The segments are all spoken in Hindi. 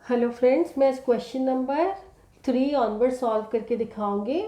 हेलो फ्रेंड्स, मैं इस क्वेश्चन नंबर 3 ऑनवर्ड सॉल्व करके दिखाऊंगी।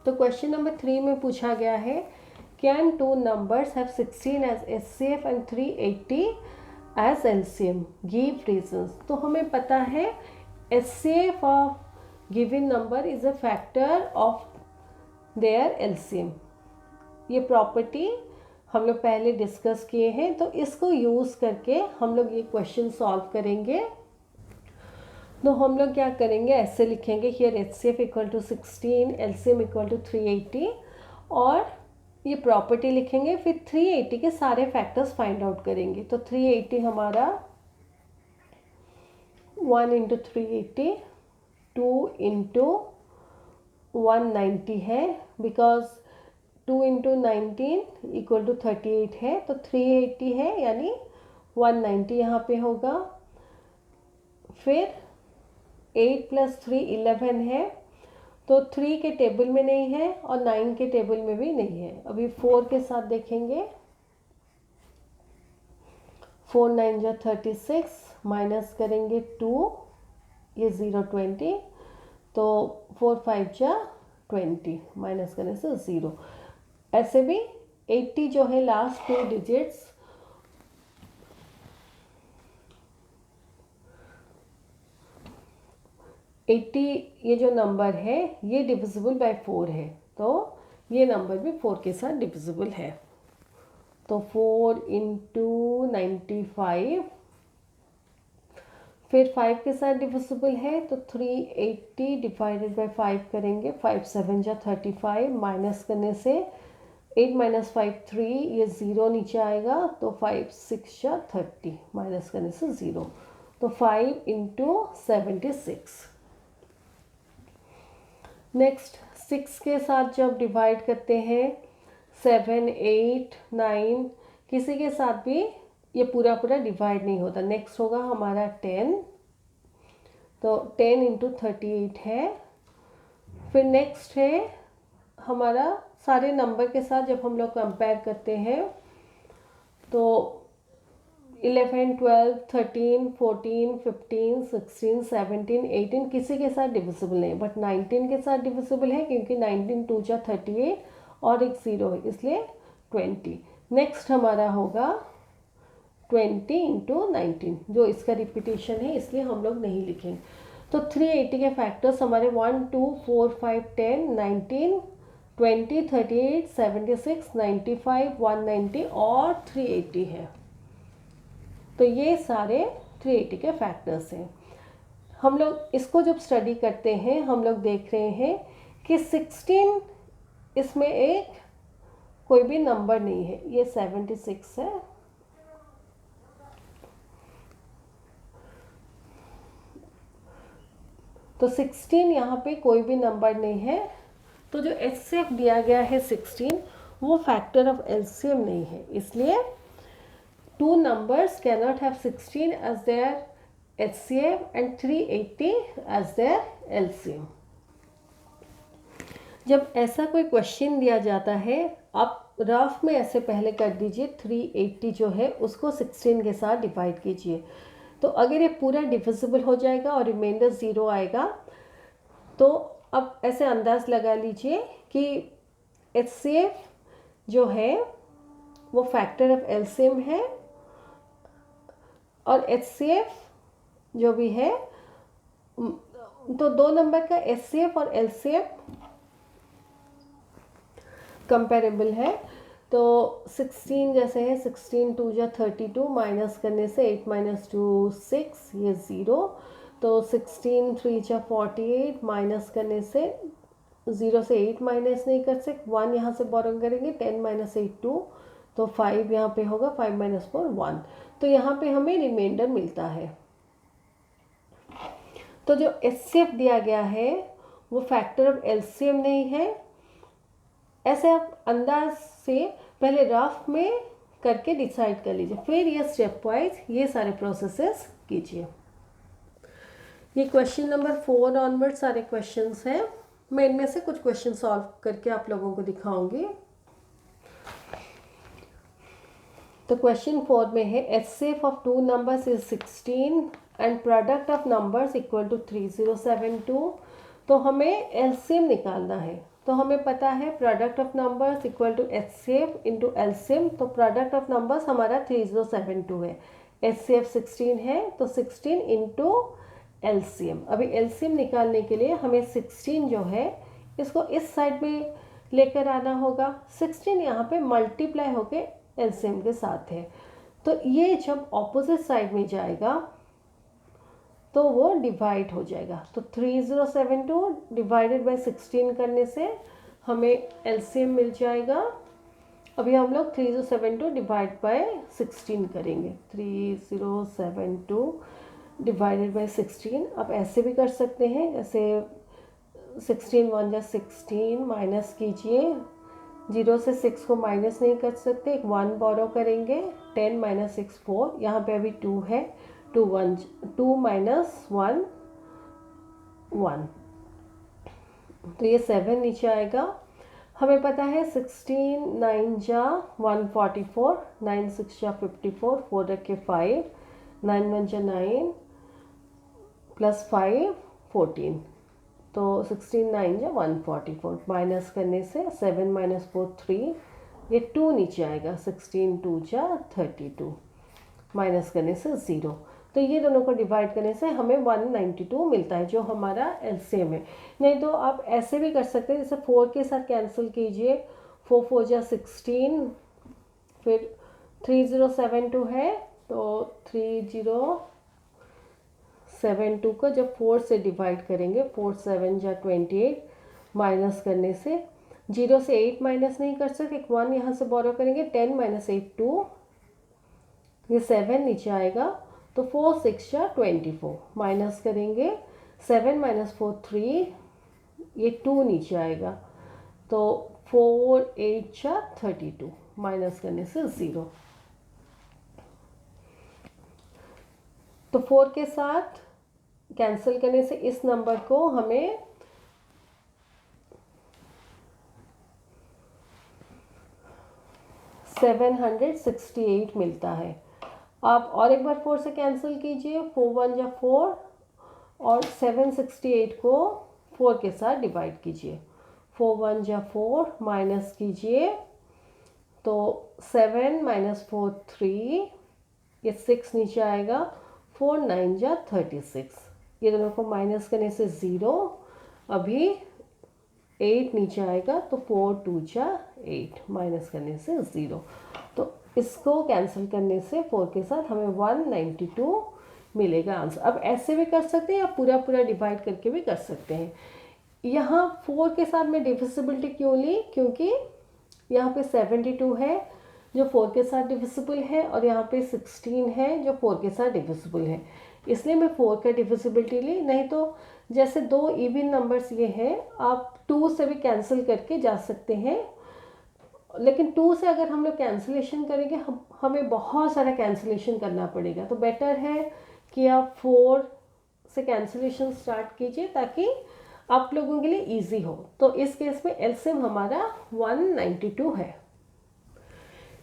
तो क्वेश्चन नंबर 3 में पूछा गया है, can two numbers have 16 as H C F and 380 as L C M, give reasons. तो हमें पता है H C F of given number is a factor of their L C M. ये प्रॉपर्टी हम लोग पहले डिस्कस किए हैं, तो इसको यूज़ करके हम लोग ये क्वेश्चन सॉल्व करेंगे। तो हम लोग क्या करेंगे, ऐसे लिखेंगे here H C F equal to 16, L C M equal to 380 और ये प्रॉपर्टी लिखेंगे। फिर 380 के सारे फैक्टर्स फाइंड आउट करेंगे। तो 380 हमारा 1 इंटू 380 2 इंटू 190 है, बिकॉज 2 इंटू 19 इक्वल टू 38 है, तो 380 है यानी 190 यहाँ पे होगा। फिर 8 प्लस 3 11 है, तो 3 के टेबल में नहीं है और 9 के टेबल में भी नहीं है। अभी 4 के साथ देखेंगे, 4 9 जा 36, माइनस करेंगे 2, ये 0 20, तो 4 5 जा 20, माइनस करने से 0। ऐसे भी 80 जो है लास्ट 2 डिजिट्स, 80 ये जो नंबर है ये डिविजिबल बाय 4 है, तो ये नंबर भी 4 के साथ डिविजिबल है। तो 4 इंटू 95, फिर 5 के साथ डिविजिबल है, तो 380 डिवाइडेड बाय 5 करेंगे, 5 7 जा 35, माइनस करने से 8 माइनस 5 3, ये 0 नीचे आएगा, तो 5 6 जा 30, माइनस करने से 0, तो 5 इंटू 76। नेक्स्ट 6 के साथ जब डिवाइड करते हैं, 7 8 9, किसी के साथ भी ये पूरा पूरा डिवाइड नहीं होता। नेक्स्ट होगा हमारा 10, तो 10 इंटू 38 है। फिर नेक्स्ट है हमारा सारे नंबर के साथ जब हम लोग कंपेयर करते हैं, तो 11 12 13 14 15 16 17 18 किसी के साथ डिविजिबल नहीं, बट 19 के साथ डिविजिबल है, क्योंकि 19 2 जा 38 और एक 0 है, इसलिए 20। नेक्स्ट हमारा होगा 20 इंटू 19, जो इसका रिपीटेशन है इसलिए हम लोग नहीं लिखेंगे। तो 380 के फैक्टर्स हमारे 1 2 4 5 10 19 20 38 76 95 190 और 380 है। तो ये सारे 380 के फैक्टर्स हैं। हम लोग इसको जब स्टडी करते हैं, हम लोग देख रहे हैं कि 16 इसमें एक कोई भी नंबर नहीं है, ये 76 है। तो 16 यहाँ पे कोई भी नंबर नहीं है, तो जो एचसीएफ दिया गया है 16 वो फैक्टर ऑफ एलसीएम नहीं है, इसलिए two numbers cannot have 16 as their HCF and 380 as their LCM। जब ऐसा कोई क्वेश्चन दिया जाता है, आप रफ में ऐसे पहले कर दीजिए, 380 जो है उसको 16 के साथ डिवाइड कीजिए, तो अगर ये पूरा डिविजिबल हो जाएगा और रिमाइंडर 0 आएगा, तो अब ऐसे अंदाज लगा लीजिए कि HCF जो है वो फैक्टर ऑफ LCM है और HCF जो भी है, तो दो नंबर का HCF और LCM कंपेरेबल है। तो 16 जैसे है, 16 2 जा 32, माइनस करने से 8 माइनस 2 6, ये 0, तो 16 3 जा 48, माइनस करने से 0 से 8 माइनस नहीं कर सकते, 1 यहाँ से बोरो करेंगे, 10 माइनस 8 2, तो 5 यहाँ पे होगा, 5 माइनस 4 1, तो यहाँ पे हमें रिमाइंडर मिलता है। तो जो एचसीएफ दिया गया है वो फैक्टर ऑफ एलसीएम नहीं है। ऐसे आप अंदाज से पहले रफ में करके डिसाइड कर लीजिए, फिर ये स्टेप वाइज ये सारे प्रोसेसेस कीजिए। ये क्वेश्चन नंबर 4 ऑनवर्ड सारे क्वेश्चंस हैं। मैं इनमें से कुछ क्वेश्चन सॉल्व करके आप लोगों को दिखाऊंगी। तो क्वेश्चन 4 में है HCF of two numbers is 16 and product of numbers equal to 3072। तो हमें एलसीएम निकालना है। तो हमें पता है product of numbers equal to HCF into LCM. तो प्रोडक्ट ऑफ नंबर्स हमारा 3072 है, HCF 16 है, तो 16 इंटू एलसीएम। अभी एलसीएम निकालने के लिए हमें 16 जो है इसको इस साइड में लेकर आना होगा। 16 यहाँ पे मल्टीप्लाई होके एलसीएम के साथ है, तो ये जब ऑपोजिट साइड में जाएगा तो वो डिवाइड हो जाएगा। तो 3072 डिवाइडेड बाय 16 करने से हमें एलसीएम मिल जाएगा। अभी हम लोग 3072 डिवाइड बाय 16 करेंगे। 3072 डिवाइडेड बाय 16। अब ऐसे भी कर सकते हैं, जैसे 16 1 जा 16, माइनस कीजिए, 0 से 6 को माइनस नहीं कर सकते, एक 1 बोरो करेंगे। 10 माइनस 6 4, यहाँ पे अभी 2 है, 2 माइनस 1 1, तो ये 7 नीचे आएगा। हमें पता है 16 9 जा 144, 9 6 जा 54, 4 रखे 5, 9 1 जा 9 प्लस 5 14, तो 16 9 जा 144, माइनस करने से 7 माइनस 4 3, ये 2 नीचे आएगा। 16 2 जा 32, माइनस करने से 0। तो ये दोनों को डिवाइड करने से हमें 192 मिलता है, जो हमारा एलसीएम है। नहीं तो आप ऐसे भी कर सकते हैं, जैसे 4 के साथ कैंसिल कीजिए, 4 4 जा 16, फिर 3072 है, तो 3072 को जब 4 से डिवाइड करेंगे, 4 7 जा 28, माइनस करने से 0 से 8 माइनस नहीं कर सकते, एक 1 यहाँ से बोरो करेंगे। 10 माइनस 8 2, ये 7 नीचे आएगा, तो 4 6 जा 24, माइनस करेंगे। 7 माइनस 4 3, ये 2 नीचे आएगा, तो 4 8 जा 32, माइनस करने से 0। तो 4 के साथ कैंसिल करने से इस नंबर को हमें 768 मिलता है। आप और एक बार 4 से कैंसिल कीजिए, 4 1 जा 4, और 768 को 4 के साथ डिवाइड कीजिए। 4 1 जा 4, माइनस कीजिए, तो 7 माइनस 4 3, ये 6 नीचे आएगा। 4 9 जा 36, ये दोनों को माइनस करने से 0। अभी 8 नीचे आएगा, तो 4 2 जा 8, माइनस करने से 0। तो इसको कैंसिल करने से 4 के साथ हमें 192 मिलेगा आंसर। अब ऐसे भी कर सकते हैं, या पूरा पूरा डिवाइड करके भी कर सकते हैं। यहाँ 4 के साथ मैं डिविजिबिलिटी क्यों ली, क्योंकि यहाँ पे 72 है जो 4 के साथ डिविजिबल है, और यहाँ पे 16 है जो 4 के साथ डिविजिबल है, इसलिए मैं 4 का डिविजिबिलिटी ली। नहीं तो जैसे 2 इवन नंबर्स ये हैं, आप 2 से भी कैंसिल करके जा सकते हैं, लेकिन 2 से अगर हम लोग कैंसिलेशन करेंगे हमें बहुत सारा कैंसिलेशन करना पड़ेगा। तो बेटर है कि आप 4 से कैंसिलेशन स्टार्ट कीजिए, ताकि आप लोगों के लिए इजी हो। तो इस केस में एलसीएम हमारा 192 है।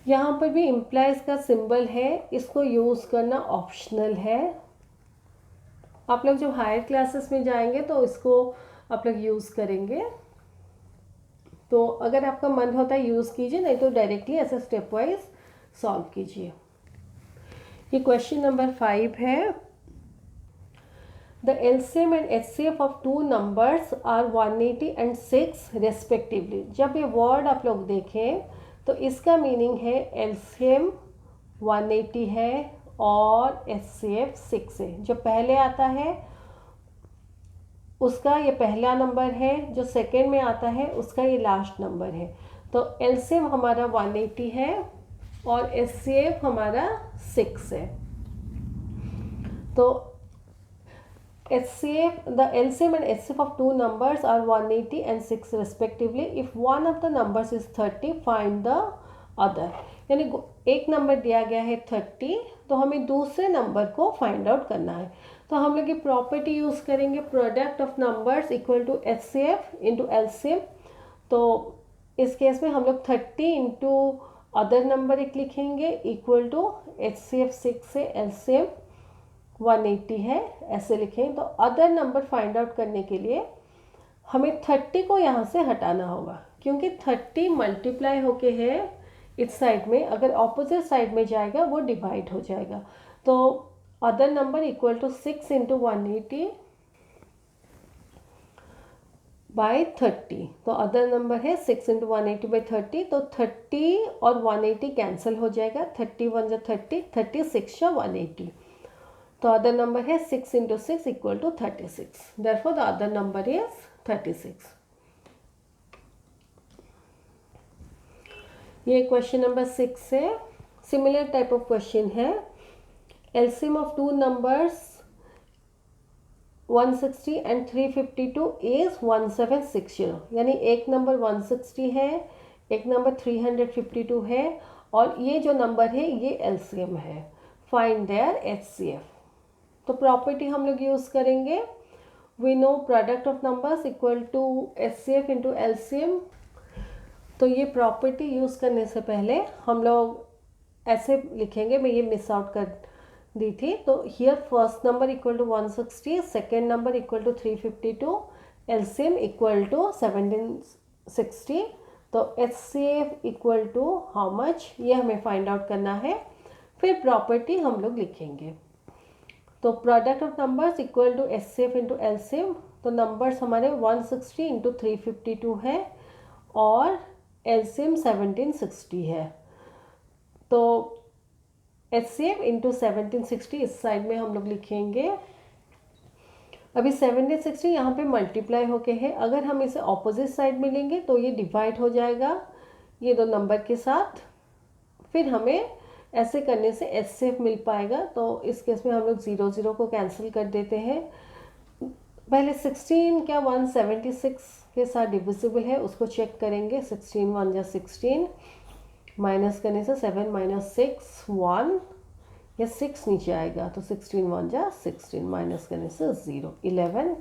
यहाँ पर भी इम्प्लाइज का सिंबल है, इसको यूज़ करना ऑप्शनल है। आप लोग जब हायर क्लासेस में जाएंगे तो इसको आप लोग यूज़ करेंगे, तो अगर आपका मन होता है यूज़ कीजिए, नहीं तो डायरेक्टली ऐसे स्टेप वाइज सॉल्व कीजिए। ये क्वेश्चन नंबर 5 है। The L C M and H C F of two numbers are 180 and 6 respectively. जब ये वर्ड आप लोग देखें तो इसका मीनिंग है एलसीएम 180 है और एचसीएफ 6 है। जो पहले आता है उसका ये पहला नंबर है, जो सेकेंड में आता है उसका ये लास्ट नंबर है। तो एलसीएम हमारा 180 है और एचसीएफ हमारा 6 है। तो HCF, the LCM and HCF of two numbers are 180 and 6 respectively. If one of the numbers is 30, find the other. यानी एक नंबर दिया गया है 30, तो हमें दूसरे नंबर को फाइंड आउट करना है। तो हम लोग ये प्रॉपर्टी यूज़ करेंगे, product of numbers equal to HCF into LCM। तो इस केस में हम लोग 30 इंटू अदर नंबर एक लिखेंगे इक्वल टू HCF 6 से LCM 180 है, ऐसे लिखें। तो अदर नंबर फाइंड आउट करने के लिए हमें 30 को यहाँ से हटाना होगा, क्योंकि 30 मल्टीप्लाई होके है इस साइड में, अगर ऑपोजिट साइड में जाएगा वो डिवाइड हो जाएगा। तो other number equal to 6 into 180 by 30। तो अदर नंबर है 6 इंटू 180 बाई 30। तो 30 और 180 कैंसिल हो जाएगा, 31 जा 30, 36 जा 180। तो अदर नंबर है 6 into 6 equal to 36। Therefore the other number is 36। ये क्वेश्चन नंबर 6 है। सिमिलर टाइप ऑफ क्वेश्चन है। LCM of two numbers 160 and 352 is 1760। यानी एक नंबर 160 है, एक नंबर 352 है, और ये जो नंबर है ये एलसीएम है। Find their HCF. तो प्रॉपर्टी हम लोग यूज करेंगे। We know product of numbers equal to HCF into LCM. तो ये प्रॉपर्टी यूज करने से पहले हम लोग ऐसे लिखेंगे, मैं ये मिस आउट कर दी थी। तो here first number equal to 160, second number equal to 352, LCM equal to 1760। तो HCF equal to how much, ये हमें फाइंड आउट करना है। फिर प्रॉपर्टी हम लोग लिखेंगे। तो product of numbers equal to HCF into LCM. तो नंबर्स हमारे 160 इंटू 352 है और एलसीएम 1760 है। तो एचसीएफ इंटू 1760 इस साइड में हम लोग लिखेंगे। अभी 1760 यहाँ पे मल्टीप्लाई होके है, अगर हम इसे ऑपोजिट साइड में लेंगे तो ये डिवाइड हो जाएगा ये दो नंबर के साथ। फिर हमें ऐसे करने से एचसीएफ मिल पाएगा। तो इस केस में हम लोग 0 0 को कैंसिल कर देते हैं। पहले 16 क्या 176 के साथ डिविजिबल है उसको चेक करेंगे। 16 1 जा 16, माइनस करने से 7 माइनस 6 1, या 6 नीचे आएगा तो 16 1 जा 16, माइनस करने से 0 11।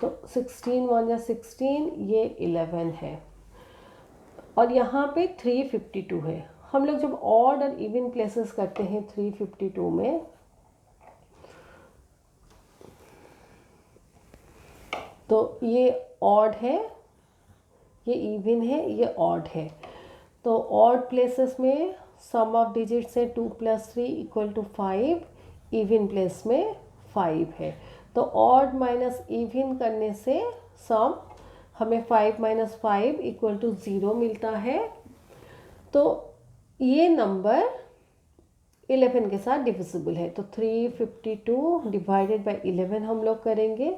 तो 16 1 जा 16, ये 11 है। और यहाँ पे 352 है। हम लोग जब ऑड और इवन प्लेसेस करते हैं 352 में, तो ये ऑड है, ये इवन है, ये ऑड है। तो ऑड प्लेसेस में सम ऑफ डिजिट्स है 2 + 3 इक्वल टू 5, इवन प्लेस में 5 है। तो ऑड माइनस इवन करने से सम हमें 5 - 5 इक्वल टू 0 मिलता है। तो ये नंबर 11 के साथ डिविजिबल है। तो 352 डिवाइडेड बाय 11 हम लोग करेंगे।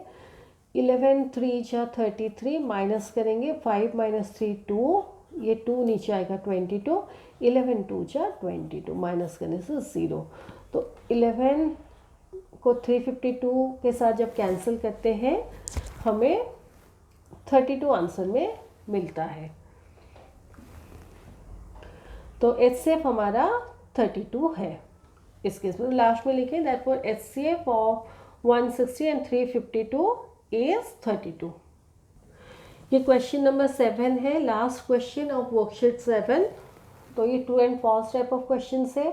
11 3 जा 33, माइनस करेंगे 5 - 3 2, ये 2 नीचे आएगा 22, 11 2 जा 22, माइनस करने से 0। तो 11 को 352 के साथ जब कैंसिल करते हैं हमें 32 आंसर में मिलता है। तो एचसीएफ हमारा 32 है। इस केस में लास्ट में लिखें दैटफॉर एचसीएफ ऑफ 160 एंड 352 इज 32। ये क्वेश्चन नंबर 7 है, लास्ट क्वेश्चन ऑफ वर्कशीट 7। तो ये true and false type of question है।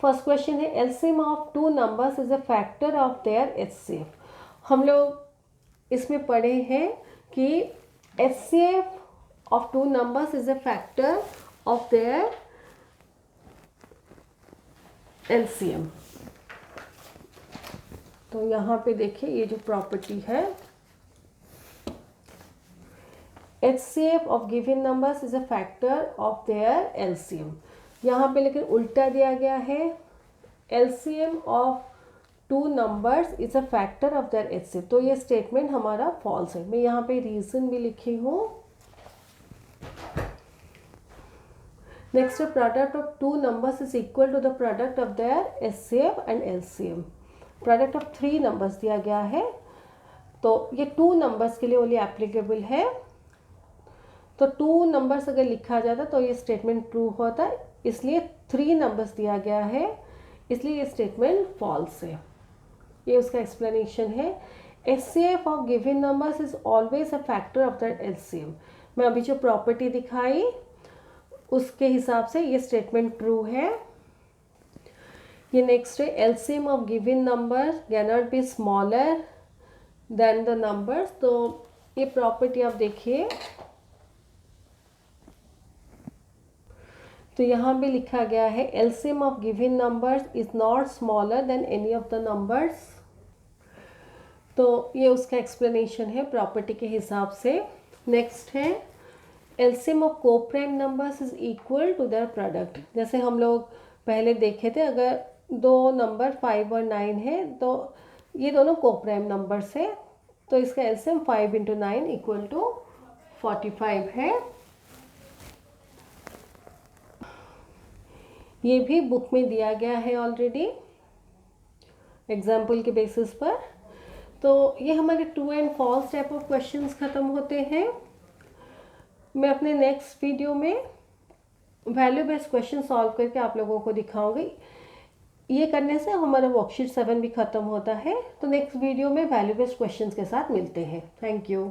फर्स्ट क्वेश्चन है LCM of two numbers is a factor of their HCF. हम लोग इसमें पढ़े हैं कि HCF of two numbers is a factor of their LCM. तो यहाँ पे देखिए ये जो प्रॉपर्टी है, HCF of given numbers is a factor of their LCM। यहाँ पे लेकिन उल्टा दिया गया है, LCM of two numbers is a factor of their HCF। तो ये स्टेटमेंट हमारा फॉल्स है। मैं यहाँ पे रीजन भी लिखी हूँ। Next, product of two numbers is equal to the product of their HCF and LCM। Product of 3 numbers दिया गया है, तो ये 2 नंबर्स के लिए ओनली एप्लीकेबल है। तो 2 नंबर्स अगर लिखा जाता तो ये स्टेटमेंट ट्रू होता है, इसलिए 3 नंबर्स दिया गया है, इसलिए ये स्टेटमेंट फॉल्स है। ये उसका एक्सप्लेनेशन है। HCF of given numbers is always a factor of the LCM। मैं अभी जो प्रॉपर्टी दिखाई उसके हिसाब से ये स्टेटमेंट ट्रू है। ये नेक्स्ट है, LCM of given number can not be smaller than the numbers. तो ये प्रॉपर्टी आप देखिए, तो यहाँ भी लिखा गया है LCM of given numbers is not smaller than any of the numbers. तो ये उसका एक्सप्लेनेशन है प्रॉपर्टी के हिसाब से। नेक्स्ट है, LCM of coprime numbers is equal to their product. जैसे हम लोग पहले देखे थे, अगर दो नंबर 5 और 9 है तो ये दोनों कोप्राइम नंबर्स है, तो इसका एलसीएम 5 × 9 इक्वल टू 45 है। ये भी बुक में दिया गया है ऑलरेडी एग्जाम्पल के बेसिस पर। तो ये हमारे true and false type of questions ख़त्म होते हैं। मैं अपने नेक्स्ट वीडियो में वैल्यू बेस्ड क्वेश्चन सॉल्व करके आप लोगों को दिखाऊंगी। ये करने से हमारा वर्कशीट 7 भी ख़त्म होता है। तो नेक्स्ट वीडियो में वैल्यू बेस्ड क्वेश्चंस के साथ मिलते हैं। Thank you.